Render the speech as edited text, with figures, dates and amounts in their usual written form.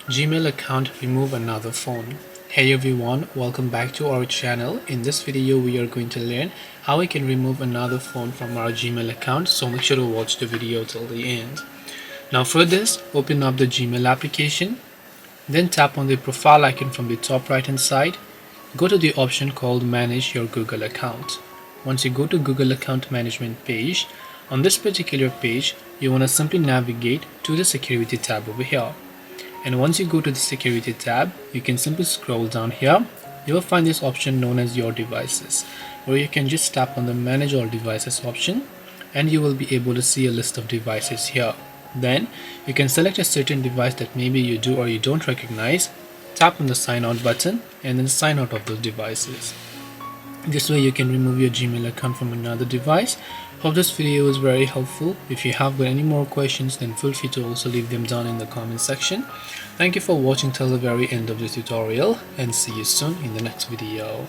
Gmail account, remove another phone. Hey everyone, welcome back to our channel. In this video we are going to learn how we can remove another phone from our Gmail account, so make sure to watch the video till the end. Now for this, open up the Gmail application, then tap on the profile icon from the top right hand side. Go to the option called manage your Google account. Once you go to Google account management page, on this particular page you want to simply navigate to the security tab over here. And once you go to the security tab, you can simply scroll down here. You will find this option known as your devices, where you can just tap on the manage all devices option and you will be able to see a list of devices here. Then you can select a certain device that maybe you do or you don't recognize, tap on the sign out button and then sign out of those devices. This way you can remove your Gmail account from another device. Hope this video was very helpful. If you have got any more questions, then feel free to also leave them down in the comment section. Thank you for watching till the very end of the tutorial and see you soon in the next video.